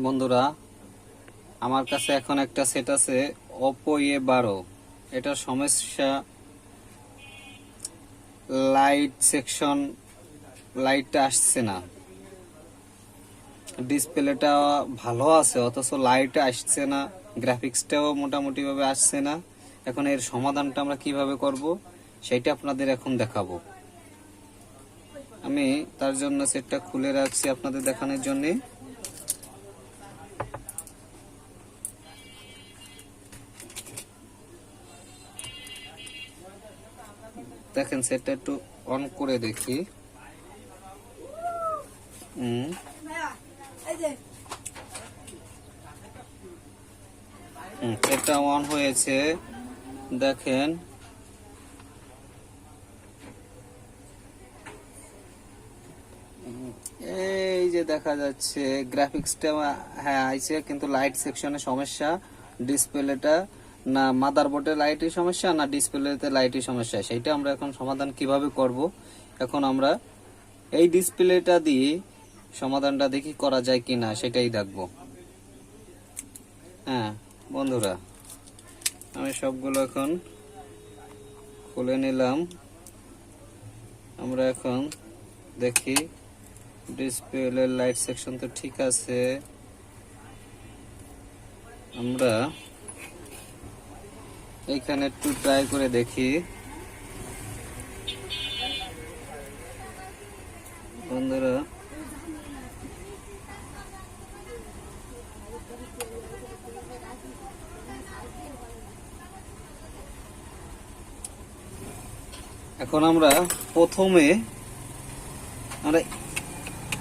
বন্ধুরা, আমার কাছে এখন একটা সেট আছে Oppo A12। এটার সমস্যা লাইট সেকশন, লাইটটা আসছে না। ডিসপ্লেটা ভালো আছে অথচ লাইট আসছে না, গ্রাফিক্সটাও মোটামুটি ভাবে আসছে না। এখন এর সমাধানটা আমরা কিভাবে করব সেটা আপনাদের এখন দেখাবো। আমি তার জন্য সেটটা খুলে রাখছি আপনাদের দেখানোর জন্য। দেখেন সেটটা একটু অন করে দেখি। সেটটা অন হয়েছে, দেখেন। এই যে দেখা যাচ্ছে গ্রাফিক্সটা হ্যাঁ আইছে, কিন্তু লাইট সেকশনে সমস্যা। ডিসপ্লেটা না মাদারবোর্ডে লাইটের সমস্যা না ডিসপ্লেতে লাইটের সমস্যা, সেইটা আমরা এখন সমাধান কিভাবে করব। এখন আমরা এই ডিসপ্লেটা দিয়ে সমাধানটা দেখি করা যায় কিনা সেটাই দেখব। হ্যাঁ বন্ধুরা, আমি সবগুলো এখন খুলে নিলাম। আমরা এখন দেখি ডিসপ্লে লাইট সেকশন তো ঠিক আছে। আমরা এইখানে একটু ট্রাই করে দেখি বন্ধুরা। এখন আমরা প্রথমে আমরা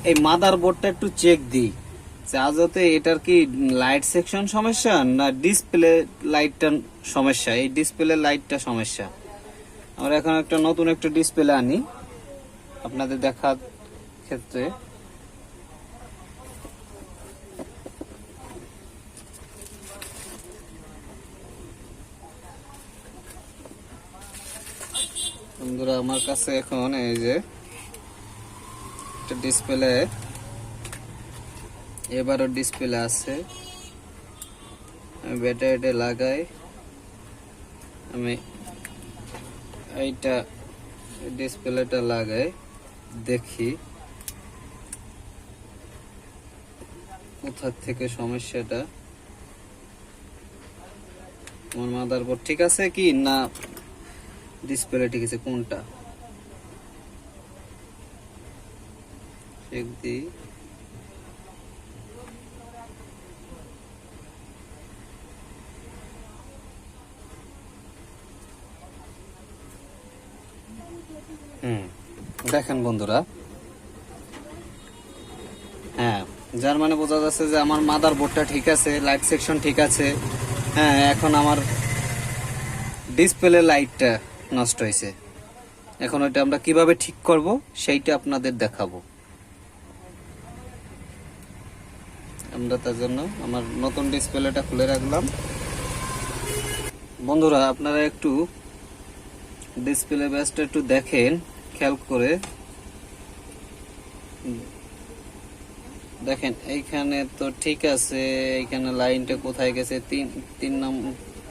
এই মাদারবোর্ডটা একটু চেক দিই যে আদতে এটার কি লাইট সেকশন সমস্যা না ডিসপ্লে লাইটটা সমস্যা। এই ডিসপ্লে লাইটটা সমস্যা। আমরা এখন একটা নতুন একটা ডিসপ্লে আনি আপনাদের দেখার ক্ষেত্রে। বন্ধুরা, আমার কাছে এখন এই যে একটা ডিসপ্লে, এবারও ডিসপ্লে আছে। আমি ব্যাটারিটা লাগাই, আমি এইটা ডিসপ্লেটা লাগাই, দেখি কোথা থেকে সমস্যাটা। আমার মাদারবোর্ড ঠিক আছে কি না ডিসপ্লে ঠিক আছে, কোনটা চেক দিই। দেখেন বন্ধুরা, হ্যাঁ যার মানে বোঝা যাচ্ছে যে আমার মাদারবোর্ডটা ঠিক আছে, লাইট সেকশন ঠিক আছে। হ্যাঁ, এখন আমার ডিসপ্লে লাইটটা নষ্ট হয়েছে। এখন ওইটা আমরা কিভাবে ঠিক করব সেইটা আপনাদের দেখাবো। আমরা তার জন্য আমার নতুন ডিসপ্লেটা খুলে রাখলাম। বন্ধুরা, আপনারা একটু ডিসপ্লে ব্যাসটা একটু দেখেন খেয়াল করে। দেখেন এইখানে তো ঠিক আছে, এইখানে লাইনটা কোথায় গেছে,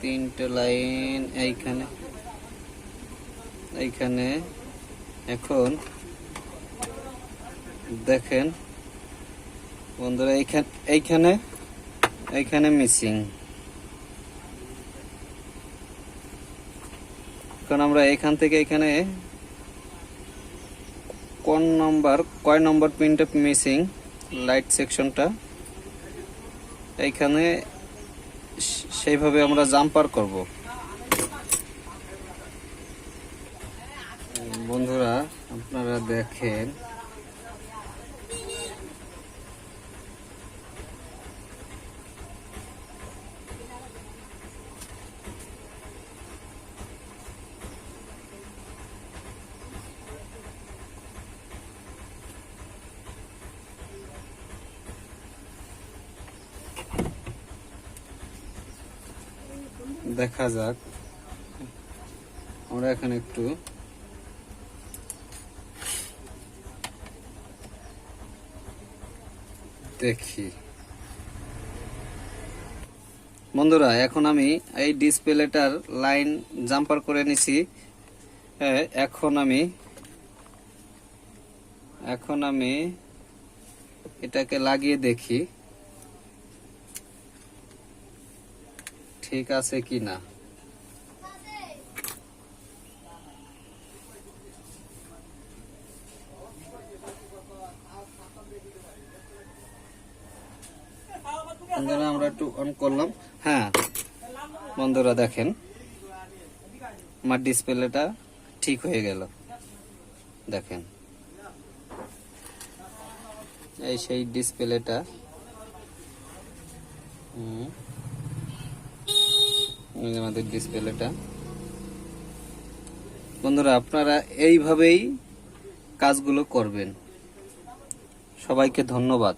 তিনটে লাইন এইখানে। এখন দেখেন বন্ধুরা, এইখানে মিসিং। এখন আমরা এখান থেকে এখানে কয় নম্বর পিনটা মিসিং, লাইট সেকশনটা এইখানে, সেইভাবে আমরা জাম্পার করব। বন্ধুরা, আপনারা দেখেন দেখা যাক। আমরা এখানে একটু দেখি বন্ধুরা এখন আমি এই ডিসপ্লেটার লাইন জাম্পার করে নিছি। এখন আমি এটাকে লাগিয়ে দেখি ঠিক আছে কিনা। বন্ধুরা আমরা একটু অন করলাম। হ্যাঁ বন্ধুরা দেখেন আমার ডিসপ্লেটা ঠিক হয়ে গেল। দেখেন এই সেই ডিসপ্লেটা। আমাদের ডিসপ্লেটা। বন্ধুরা আপনারা এইভাবেই কাজগুলো করবেন। সবাইকে ধন্যবাদ।